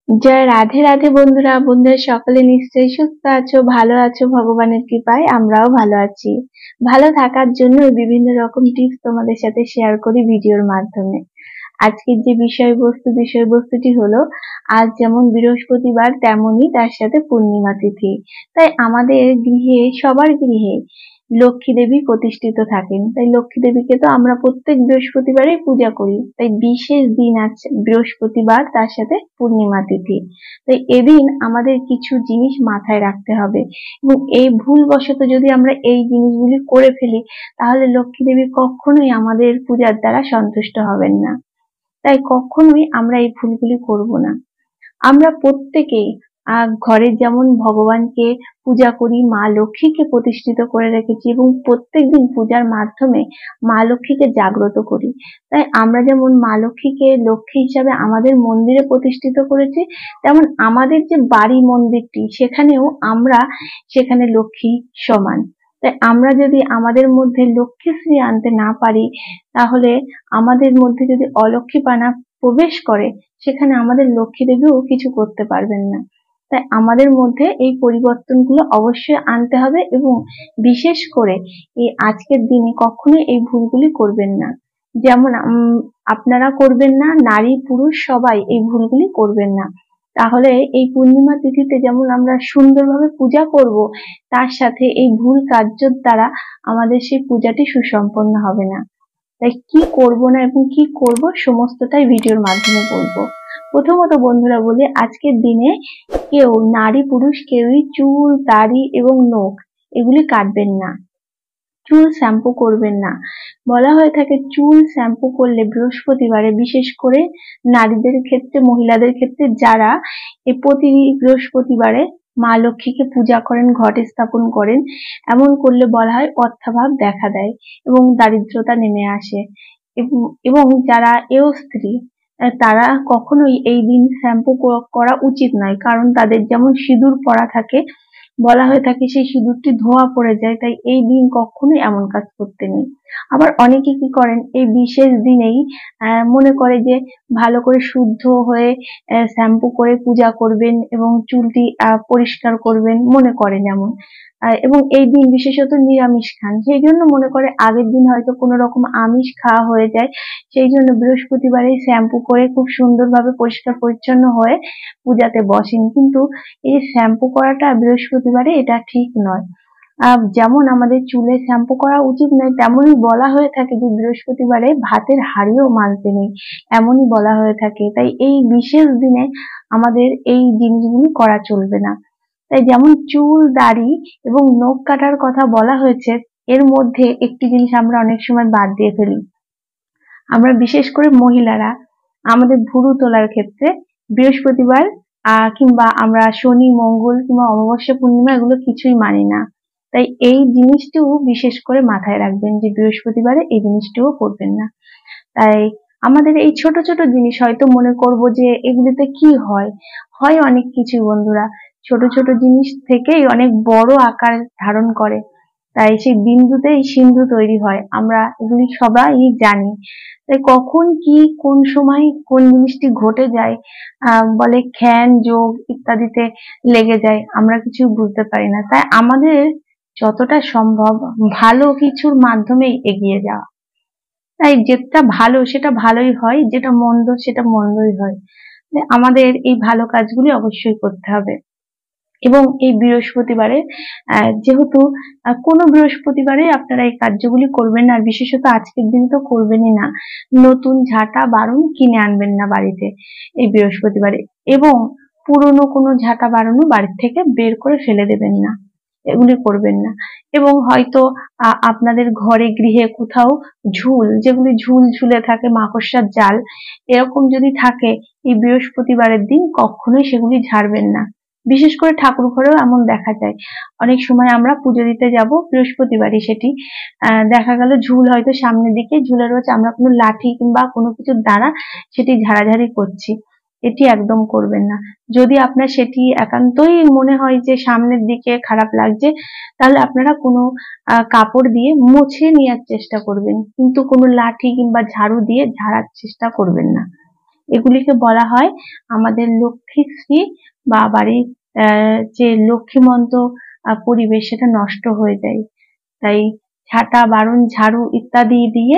জয় রাধে রাধে বন্ধুরা। সকলে নিশ্চয়ই সুস্থ আছো, ভালো আছো, ভগবানের কৃপায় আমরাও ভালো আছি। ভালো থাকার জন্য বিভিন্ন রকম টিপস তোমাদের সাথে শেয়ার করি ভিডিওর মাধ্যমে। আজকের যে বিষয়বস্তুটি হলো, আজ যেমন বৃহস্পতিবার তেমনই তার সাথে পূর্ণিমা তিথি। তাই আমাদের গৃহে, সবার গৃহে লক্ষ্মী দেবী প্রতিষ্ঠিত থাকেন। তাই লক্ষ্মী দেবীকে তো আমরা প্রত্যেক বৃহস্পতিবারই পূজা করি। তাই বিশেষ দিন আছে বৃহস্পতিবার, তার সাথে পূর্ণিমা তিথি। তাই এদিন আমাদের কিছু জিনিস মাথায় রাখতে হবে, এবং এই ভুলবশত যদি আমরা এই জিনিসগুলি করে ফেলি, তাহলে লক্ষ্মী দেবী কখনোই আমাদের পূজার দ্বারা সন্তুষ্ট হবেন না। তাই কখনোই আমরা এই ভুলগুলি করব না। আমরা প্রত্যেকেই ঘরে যেমন ভগবানকে পূজা করি, মা লক্ষ্মীকে প্রতিষ্ঠিত করে রেখেছি, এবং প্রত্যেকদিন পূজার মাধ্যমে মা লক্ষ্মীকে জাগ্রত করি। তাই আমরা যেমন মা লক্ষ্মীকে লক্ষ্মী হিসাবে আমাদের মন্দিরে প্রতিষ্ঠিত করেছি, তেমন আমাদের যে বাড়ি মন্দিরটি, সেখানেও আমরা সেখানে লক্ষ্মী সমান। তাই আমরা যদি আমাদের মধ্যে লক্ষ্মীশ্রী আনতে না পারি, তাহলে আমাদের মধ্যে যদি অলক্ষ্মীপানা প্রবেশ করে, সেখানে আমাদের লক্ষ্মী দেবীও কিছু করতে পারবেন না। তাই আমাদের মধ্যে এই পরিবর্তনগুলো অবশ্যই আনতে হবে, এবং বিশেষ করে এই আজকের দিনে কখনোই এই ভুলগুলি করবেন না। যেমন আপনারা করবেন না, নারী পুরুষ সবাই এই ভুলগুলি করবেন না। তাহলে এই পূর্ণিমা তিথিতে যেমন আমরা সুন্দরভাবে পূজা করব, তার সাথে এই ভুল কার্যের দ্বারা আমাদের সেই পূজাটি সুসম্পন্ন হবে না। তাই কি করব না এবং কি করব সমস্তটাই ভিডিওর মাধ্যমে বলবো। প্রথমত বন্ধুরা বলি, আজকের দিনে কেউ, নারী পুরুষ কেউই চুল, দাড়ি এবং নখ এগুলি কাটবেন না। চুল শ্যাম্পু করবেন না। বলা হয়ে থাকে চুল শ্যাম্পু করলে বৃহস্পতিবারে, বিশেষ করে নারীদের ক্ষেত্রে, মহিলাদের ক্ষেত্রে যারা প্রতি বৃহস্পতিবারে মা লক্ষ্মীকে পূজা করেন, ঘটে স্থাপন করেন, এমন করলে বলা হয় অর্থাভাব দেখা দেয় এবং দারিদ্রতা নেমে আসে। এবং যারা স্ত্রী, তারা কখনোই এই দিন শ্যাম্পু করা উচিত নয়, কারণ তাদের যেমন সিঁদুর পরা থাকে, বলা হয়ে থাকে সেই সিঁদুরটি ধোয়া পড়ে যায়। তাই এই দিন কখনোই এমন কাজ করতে নেই। আবার অনেকে কি করেন, এই বিশেষ দিনেই মনে করে যে ভালো করে শুদ্ধ হয়ে শ্যাম্পু করে পূজা করবেন এবং চুলটি পরিষ্কার করবেন, মনে করেন এমন। এবং এই দিন বিশেষত নিরামিষ খান, সেই জন্য মনে করে আগের দিন হয়তো কোনো রকম আমিষ খাওয়া হয়ে যায়, সেই জন্য বৃহস্পতিবারে শ্যাম্পু করে খুব সুন্দরভাবে পরিষ্কার পরিচ্ছন্ন হয়ে পূজাতে বসেন। কিন্তু এই শ্যাম্পু করাটা বৃহস্পতিবারে এটা ঠিক নয়। যেমন আমাদের চুলে শ্যাম্পু করা উচিত নয়, তেমনই বলা হয়ে থাকে যে বৃহস্পতিবারে ভাতের হাঁড়িও মাজতে নেই, এমনই বলা হয়ে থাকে। তাই এই বিশেষ দিনে আমাদের এই জিনিসগুলি করা চলবে না। তাই যেমন চুল, দাড়ি এবং নখ কাটার কথা বলা হয়েছে, এর মধ্যে একটি জিনিস আমরা অনেক সময় বাদ দিয়ে ফেলি। আমরা বিশেষ করে মহিলারা আমাদের ভুরু তোলার ক্ষেত্রে বৃহস্পতিবার কিংবা আমরা শনি, মঙ্গল কিংবা অমাবস্যা, পূর্ণিমা এগুলো কিছুই মানি না। তাই এই জিনিসটিও বিশেষ করে মাথায় রাখবেন যে বৃহস্পতিবারে এই জিনিসটিও করবেন না। তাই আমাদের এই ছোট ছোট জিনিস হয়তো মনে করব যে এগুলিতে কি হয়, অনেক কিছু বন্ধুরা। ছোট ছোট জিনিস থেকেই অনেক বড় আকার ধারণ করে। তাই সেই বিন্দুতেই সিন্ধু তৈরি হয়, আমরা এগুলি সবাই জানি। তাই কখন কি, কোন সময় কোন জিনিসটি ঘটে যায়, বলে খ্যান যোগ ইত্যাদিতে লেগে যায়, আমরা কিছু বুঝতে পারি না। তাই আমাদের যতটা সম্ভব ভালো কিছুর মাধ্যমেই এগিয়ে যাওয়া। তাই যেটা ভালো সেটা ভালোই হয়, যেটা মন্দ সেটা মন্দই হয়। আমাদের এই ভালো কাজগুলি অবশ্যই করতে হবে। এবং এই বৃহস্পতিবারে যেহেতু কোনো বৃহস্পতিবারে আপনারা এই কার্যগুলি করবেন না, বিশেষত আজকের দিন তো করবেনই না। নতুন ঝাঁটা বারুন কিনে আনবেন না বাড়িতে এই বৃহস্পতিবারে, এবং পুরনো কোনো ঝাঁটা বারুনও বাড়ি থেকে বের করে ফেলে দেবেন না, এগুলি করবেন না। এবং হয়তো আপনাদের ঘরে, গৃহে কোথাও ঝুল, যেগুলি ঝুল ঝুলে থাকে, মাকড়সার জাল এরকম যদি থাকে, এই বৃহস্পতিবারের দিন কখনোই সেগুলি ঝাড়বেন না। বিশেষ করে ঠাকুর ঘরেও এমন দেখা যায়, অনেক সময় আমরা পুজো দিতে যাব বৃহস্পতিবারই, সেটি দেখা গেল ঝুল হয়তো সামনের দিকে ঝুলে রয়েছে, আমরা কোনো লাঠি কিংবা কোনো কিছুর দ্বারা সেটি ঝাড়াঝাড়ি করছি, এটি একদম করবেন না। যদি আপনার সেটি একান্তই মনে হয় যে সামনের দিকে খারাপ লাগছে, তাহলে আপনারা কোনো কাপড় দিয়ে মুছে নেওয়ার চেষ্টা করবেন, কিন্তু কোনো লাঠি কিংবা ঝাড়ু দিয়ে ঝাড়ার চেষ্টা করবেন না। এগুলিকে বলা হয় আমাদের লক্ষ্মীশ্রী বা বাড়ির যে লক্ষ্মীমন্ত পরিবেশ সেটা নষ্ট হয়ে যায়। তাই ঝাঁটা, বারণ, ঝাড়ু ইত্যাদি দিয়ে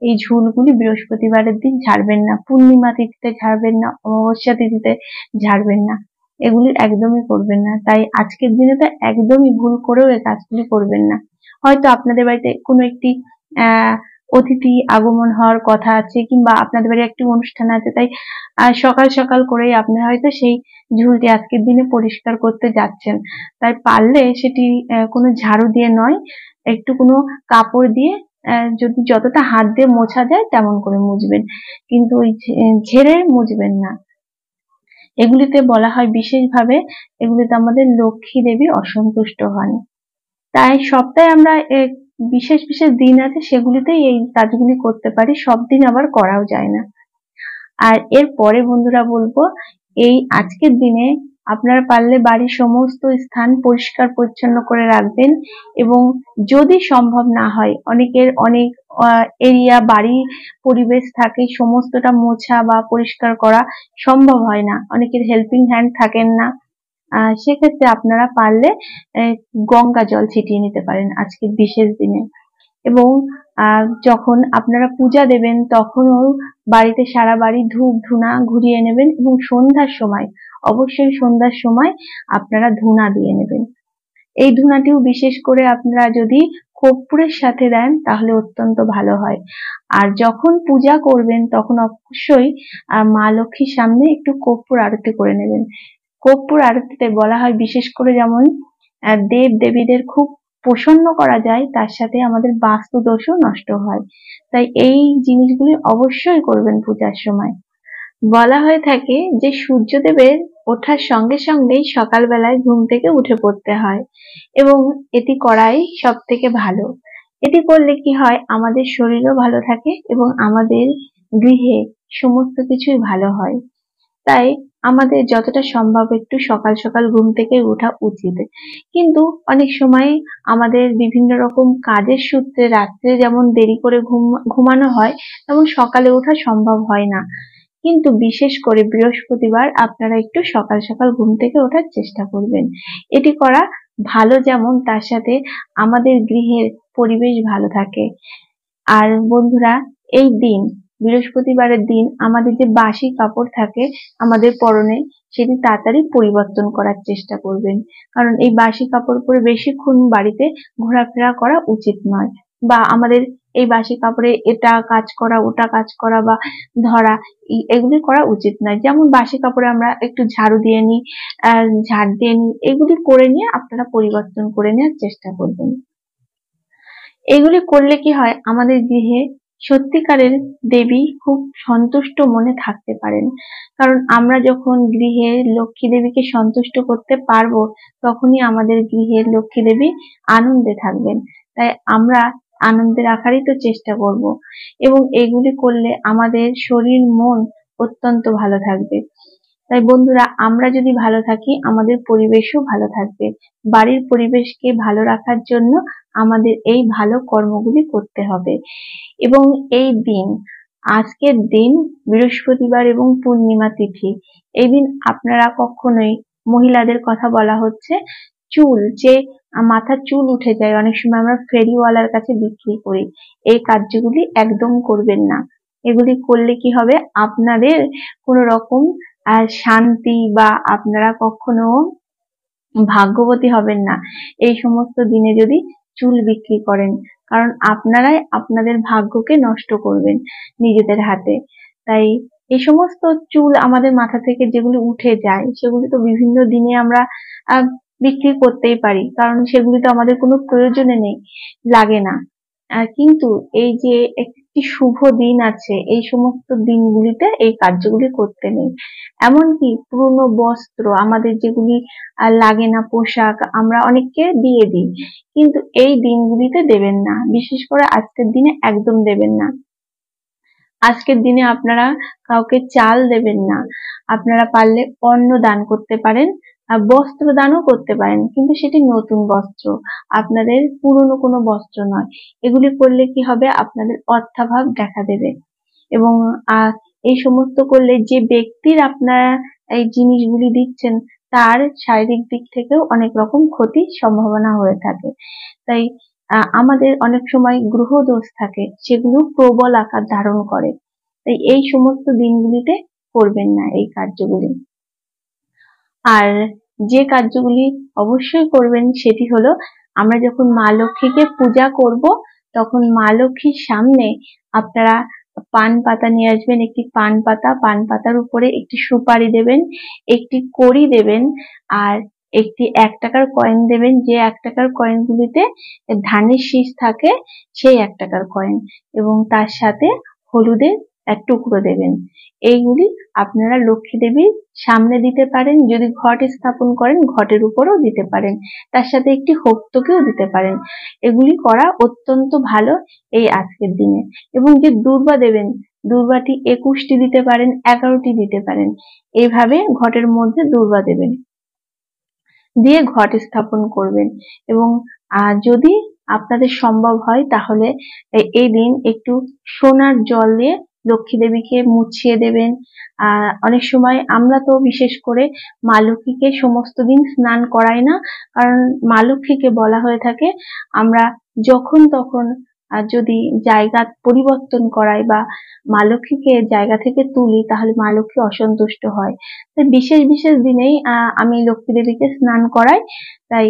এই ঝুলগুলি বৃহস্পতিবারের দিন ঝাড়বেন না, পূর্ণিমা তিথিতে ঝাড়বেন না, অমাবস্যা তিথিতে ঝাড়বেন না, এগুলি একদমই করবেন না। তাই আজকের দিনে তো একদমই ভুল করেও এই কাজগুলি করবেন না। হয়তো আপনাদের বাড়িতে কোনো একটি অতিথি আগমন হওয়ার কথা আছে, কিংবা আপনাদের বাড়ি একটি অনুষ্ঠান আছে, তাই সকাল সকাল করেই আপনারা হয়তো সেই ঝুলটি আজকের দিনে পরিষ্কার করতে যাচ্ছেন। তাই পারলে সেটি কোনো ঝাড়ু দিয়ে নয়, একটু কোনো কাপড় দিয়ে যদি যতটা হাত দিয়ে মোছা যায় তেমন করে মুছবেন, কিন্তু ওই ঝেড়ে মুছবেন না। এগুলিতে বলা হয় বিশেষভাবে এগুলিতে আমাদের লক্ষ্মী দেবী অসন্তুষ্ট হন। তাই সপ্তাহে আমরা বিশেষ বিশেষ দিন আছে সেগুলিতেই এই কাজগুলি করতে পারি, সব দিন আবার করাও যায় না। আর এর পরে বন্ধুরা বলবো, এই আজকের দিনে আপনারা পারলে বাড়ির সমস্ত স্থান পরিষ্কার পরিচ্ছন্ন করে রাখবেন, এবং যদি সম্ভব না হয়, অনেকের অনেক এরিয়া বাড়ির পরিবেশ থাকে সমস্তটা মোছা বা পরিষ্কার করা সম্ভব হয় না, অনেকের হেল্পিং হ্যান্ড থাকেন না, সেক্ষেত্রে আপনারা পারলে গঙ্গা জল ছিটিয়ে নিতে পারেন আজকের বিশেষ দিনে। এবং যখন আপনারা পূজা দেবেন তখনও বাড়িতে সারা বাড়ি ধূপ ধুনা ঘুরিয়ে নেবেন, এবং সন্ধ্যার সময়, অবশ্যই সন্ধ্যার সময় আপনারা ধুনা দিয়ে নেবেন। এই ধুনাটিও বিশেষ করে আপনারা যদি কর্পূরের সাথে দেন তাহলে অত্যন্ত ভালো হয়। আর যখন পূজা করবেন তখন অবশ্যই মা লক্ষ্মীর সামনে একটু কর্পূর আরতি করে নেবেন। কর্পূর আরতিতে বলা হয় বিশেষ করে যেমন দেব দেবীদের খুব প্রসন্ন করা যায়, তার সাথে আমাদের বাস্তু দোষও নষ্ট হয়। তাই এই জিনিসগুলি অবশ্যই করবেন পূজার সময়। বলা হয়ে থাকে যে সূর্যদেবের ওঠার সঙ্গে সঙ্গেই সকালবেলায় ঘুম থেকে উঠে পড়তে হয়, এবং এটি করাই সব থেকে ভালো। এটি করলে কি হয়, আমাদের শরীরও ভালো থাকে এবং আমাদের গৃহে সমস্ত কিছুই ভালো হয়। তাই আমাদের যতটা সম্ভব একটু সকাল সকাল ঘুম থেকে ওঠা উচিত। কিন্তু অনেক সময় আমাদের বিভিন্ন রকম কাজের সূত্রে রাত্রে যেমন দেরি করে ঘুমানো হয়, তেমন সকালে ওঠা সম্ভব হয় না। কিন্তু বিশেষ করে বৃহস্পতিবার আপনারা একটু সকাল সকাল ঘুম থেকে ওঠার চেষ্টা করবেন। এটি করা ভালো, যেমন তার সাথে আমাদের গৃহের পরিবেশ ভালো থাকে। আর বন্ধুরা, এই দিন, বৃহস্পতিবারের দিন, আমাদের যে বাসি কাপড় থাকে আমাদের পরনে, সেটি তাড়াতাড়ি পরিবর্তন করার চেষ্টা করবেন, কারণ এই বাসি কাপড় পরে বেশিক্ষণ বাড়িতে ঘোরাফেরা করা উচিত নয়, বা আমাদের এই বাসি কাপড়ে এটা কাজ করা ওটা কাজ করা বা ধরা এগুলি করা উচিত নয়। যেমন বাসি কাপড়ে আমরা একটু ঝাড়ু দিয়ে নিই, ঝাড় দিয়ে নিই, এগুলি করে নিয়ে আপনারা পরিবর্তন করে নেওয়ার চেষ্টা করবেন। এগুলি করলে কি হয়, আমাদের গৃহে সত্যিকারের দেবী খুব সন্তুষ্ট মনে থাকতে পারেন। কারণ আমরা যখন গৃহে লক্ষ্মী দেবীকে সন্তুষ্ট করতে পারবো, তখনই আমাদের গৃহের লক্ষ্মী দেবী আনন্দে থাকবেন। তাই আমরা আনন্দে রাখারই তো চেষ্টা করব, এবং এগুলি করলে আমাদের শরীর মন অত্যন্ত ভালো থাকবে। তাই বন্ধুরা, আমরা যদি ভালো থাকি আমাদের পরিবেশও ভালো থাকবে। বাড়ির পরিবেশকে ভালো রাখার জন্য আমাদের এই ভালো কর্মগুলি করতে হবে। এবং এই দিন, আজকের দিন বৃহস্পতিবার এবং পূর্ণিমা তিথি, এই দিন আপনারা কখনোই, মহিলাদের কথা বলা হচ্ছে, চুল যে মাথার চুল উঠে যায়, অনেক সময় আমরা ফেরিওয়ালার কাছে বিক্রি করি, এই কার্যগুলি একদম করবেন না। এগুলি করলে কি হবে, আপনাদের কোনো রকম শান্তি বা আপনারা কখনো ভাগ্যবতী হবেন না এই সমস্ত দিনে যদি চুল বিক্রি করেন, কারণ আপনারাই আপনাদের ভাগ্যকে নষ্ট করবেন নিজেদের হাতে। তাই এই সমস্ত চুল আমাদের মাথা থেকে যেগুলি উঠে যায় সেগুলি তো বিভিন্ন দিনে আমরা বিক্রি করতেই পারি, কারণ সেগুলি তো আমাদের কোনো প্রয়োজনে নেই, লাগে না। কিন্তু এই যে একটি শুভ দিন আছে, এই সমস্ত দিনগুলিতে এই কার্যগুলি করতে নেই। এমনকি পুরনো বস্ত্র আমাদের যেগুলি লাগে না, পোশাক আমরা অনেককে দিয়ে দিই, কিন্তু এই দিনগুলিতে দেবেন না, বিশেষ করে আজকের দিনে একদম দেবেন না। আজকের দিনে আপনারা কাউকে চাল দেবেন না। আপনারা পারলে অন্ন দান করতে পারেন, বস্ত্র দানও করতে পারেন, কিন্তু সেটি নতুন বস্ত্র, আপনাদের পুরনো কোনো বস্ত্র নয়। এগুলি করলে কি হবে, আপনাদের অর্থাভাব দেখা দেবে। এবং এই সমস্ত করলে যে ব্যক্তির আপনারা এই জিনিসগুলি দিচ্ছেন তার শারীরিক দিক থেকেও অনেক রকম ক্ষতির সম্ভাবনা হয়ে থাকে। তাই আমাদের অনেক সময় গ্রহ দোষ থাকে, সেগুলো প্রবল আকার ধারণ করে। তাই এই সমস্ত দিনগুলিতে করবেন না এই কার্যগুলি। আর যে কার্যগুলি অবশ্যই করবেন সেটি হলো, আমরা যখন মা লক্ষ্মীকে পূজা করব তখন মা লক্ষ্মীর সামনে আপনারা পান পাতা নিয়ে আসবেন। একটি পান পাতার উপরে একটি সুপারি দেবেন, একটি কড়ি দেবেন, আর একটি 1 টাকার কয়েন দেবেন। যে 1 টাকার কয়েনগুলিতে ধানের শীষ থাকে সেই 1 টাকার কয়েন, এবং তার সাথে হলুদের এক টুকরো দেবেন। এইগুলি আপনারা লক্ষ্মী দেবীর সামনে দিতে পারেন, যদি ঘট স্থাপন করেন ঘটের উপরেও দিতে পারেন, তার সাথে একটি হোক্তকেও দিতে পারেন। এগুলি করা অত্যন্ত ভালো এই আজকের দিনে। এবং যে দূর্বা দেবেন, দূর্বাটি 21টি দিতে পারেন, 11টি দিতে পারেন। এইভাবে ঘটের মধ্যে দূর্বা দেবেন, দিয়ে ঘট স্থাপন করবেন। এবং যদি আপনাদের সম্ভব হয় তাহলে এই দিন একটু সোনার জল দিয়ে লক্ষ্মী দেবীকে মুছিয়ে দেবেন। অনেক সময় আমরা তো বিশেষ করে মা লক্ষ্মীকে সমস্ত দিন স্নান করাই না, কারণ মা লক্ষ্মীকে বলা হয়ে থাকে আমরা যখন তখন যদি জায়গা পরিবর্তন করাই বা মা লক্ষ্মীকে জায়গা থেকে তুলি তাহলে মা লক্ষ্মী অসন্তুষ্ট হয়। তাই বিশেষ বিশেষ দিনেই আমি লক্ষ্মী দেবীকে স্নান করাই। তাই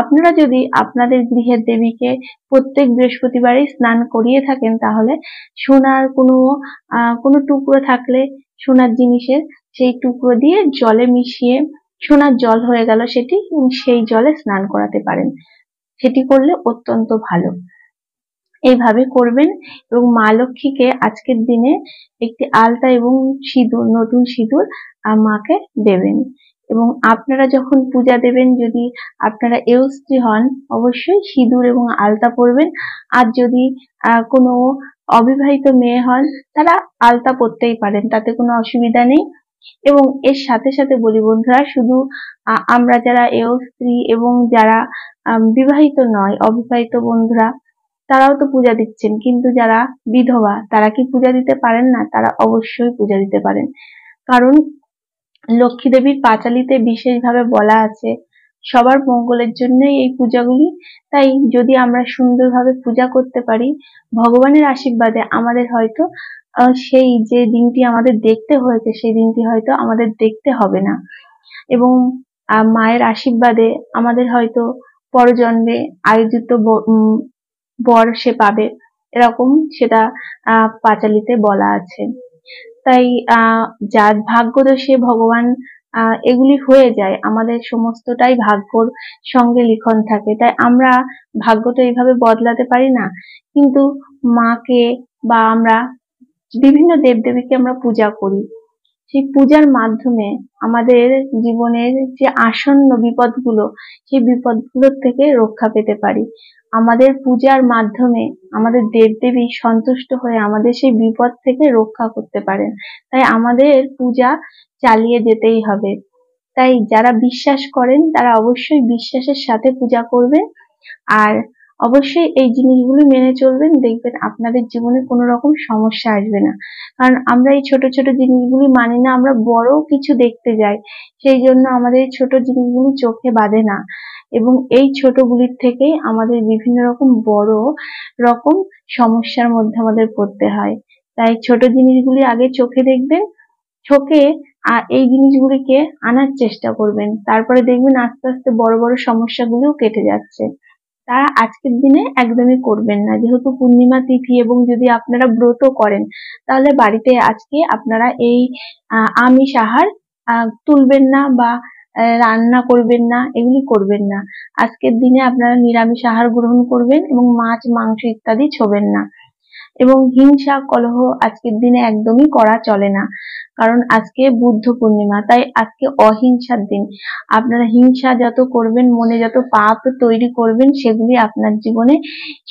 আপনারা যদি আপনাদের গৃহের দেবীকে প্রত্যেক বৃহস্পতিবারই স্নান করিয়ে থাকেন তাহলে সোনার কোনো টুকরো থাকলে সোনার জিনিসের সেই টুকরো দিয়ে জলে মিশিয়ে সোনার জল হয়ে গেল সেটি, সেই জলে স্নান করাতে পারেন। সেটি করলে অত্যন্ত ভালো। এইভাবে করবেন এবং মা লক্ষ্মীকে আজকের দিনে একটি আলতা এবং সিঁদুর, নতুন সিঁদুর মাকে দেবেন। এবং আপনারা যখন পূজা দেবেন, যদি আপনারা স্ত্রী হন অবশ্যই সিঁদুর এবং আলতা পরবেন। আর যদি কোনো অবিবাহিত মেয়ে হন তারা আলতা পরতেই পারেন, তাতে কোনো অসুবিধা নেই। এবং এর সাথে সাথে বলি বন্ধুরা, শুধু আমরা যারা স্ত্রী এবং যারা বিবাহিত নয়, অবিবাহিত বন্ধুরা তারাও তো পূজা দিচ্ছেন, কিন্তু যারা বিধবা তারা কি পূজা দিতে পারেন না? তারা অবশ্যই পূজা দিতে পারেন। কারণ লক্ষ্মী দেবীর পাঁচালীতে বিশেষভাবে বলা আছে সবার মঙ্গলের জন্যই এই পূজাগুলি। তাই যদি আমরা সুন্দরভাবে পূজা করতে পারি, ভগবানের আশীর্বাদে আমাদের হয়তো সেই যে দিনটি আমাদের দেখতে হয়েছে সেই দিনটি হয়তো আমাদের দেখতে হবে না, এবং মায়ের আশীর্বাদে আমাদের হয়তো পরজন্মে আয়োজিত বর সে পাবে, এরকম সেটা পাঁচালীতে বলা আছে। তাই যার ভাগ্যদোষে ভগবান এগুলি হয়ে যায়, আমাদের সমস্তটাই ভাগ্যর সঙ্গে লিখন থাকে। তাই আমরা ভাগ্য তো এইভাবে বদলাতে পারি না, কিন্তু মাকে বা আমরা বিভিন্ন দেবদেবীকে আমরা পূজা করি। সেই পূজার মাধ্যমে আমাদের জীবনের যে আসন্ন বিপদগুলো, সেই বিপদগুলোর থেকে রক্ষা পেতে পারি। আমাদের পূজার মাধ্যমে আমাদের দেবদেবী সন্তুষ্ট হয়ে আমাদের সেই বিপদ থেকে রক্ষা করতে পারেন। তাই আমাদের পূজা চালিয়ে যেতেই হবে। তাই যারা বিশ্বাস করেন তারা অবশ্যই বিশ্বাসের সাথে পূজা করবেন, আর অবশ্যই এই জিনিসগুলো মেনে চলবেন। দেখবেন আপনাদের জীবনে কোনো রকম সমস্যা আসবে না। কারণ আমরা এই ছোট ছোট জিনিসগুলি মানি না, আমরা বড় কিছু দেখতে যাই, সেই জন্য আমাদের এই ছোট জিনিসগুলি চোখে বাঁধে না, এবং এই ছোটগুলির থেকেই আমাদের বিভিন্ন রকম বড় রকম সমস্যার মধ্যে আমাদের পড়তে হয়। তাই ছোট জিনিসগুলি আগে চোখে দেখবেন, চোখে এই জিনিসগুলিকে আনার চেষ্টা করবেন, তারপরে দেখবেন আস্তে আস্তে বড় বড় সমস্যাগুলিও কেটে যাচ্ছে। তারা আজকের দিনে একদমই করবেন না, যেহেতু পূর্ণিমা তিথি, এবং যদি আপনারা ব্রত করেন তাহলে বাড়িতে আজকে আপনারা এই আমিষ আহার তুলবেন না বা রান্না করবেন না, এগুলি করবেন না। আজকের দিনে আপনারা নিরামিষ আহার গ্রহণ করবেন এবং মাছ মাংস ইত্যাদি ছোবেন না। এবং হিংসা কলহ আজকের দিনে একদমই করা চলে না, কারণ আজকে বুদ্ধ পূর্ণিমা, তাই আজকে অহিংসার দিন। আপনারা হিংসা যত করবেন, মনে যত পাপ তৈরি করবেন, সেগুলি আপনার জীবনে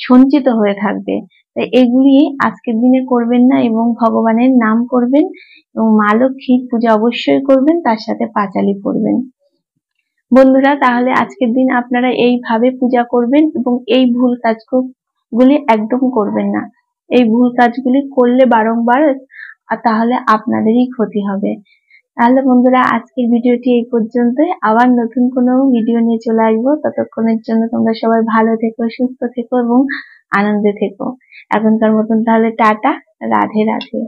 সঞ্চিত হয়ে থাকবে। তাই এগুলি আজকের দিনে করবেন না, এবং ভগবানের নাম করবেন এবং মা লক্ষ্মীর পূজা অবশ্যই করবেন, তার সাথে পাঁচালী পড়বেন। বন্ধুরা, তাহলে আজকের দিন আপনারা এইভাবে পূজা করবেন এবং এই ভুল কাজগুলি একদম করবেন না। এই ভুল কাজগুলি করলে বারংবার আর তাহলে আপনাদেরই ক্ষতি হবে। তাহলে বন্ধুরা আজকের ভিডিওটি এই পর্যন্তই। আবার নতুন কোনো ভিডিও নিয়ে চলে আসবো। ততক্ষণের জন্য তোমরা সবাই ভালো থেকো, সুস্থ থেকো এবং আনন্দে থেকো। এখনকার মতন তাহলে টাটা, রাধে রাধে।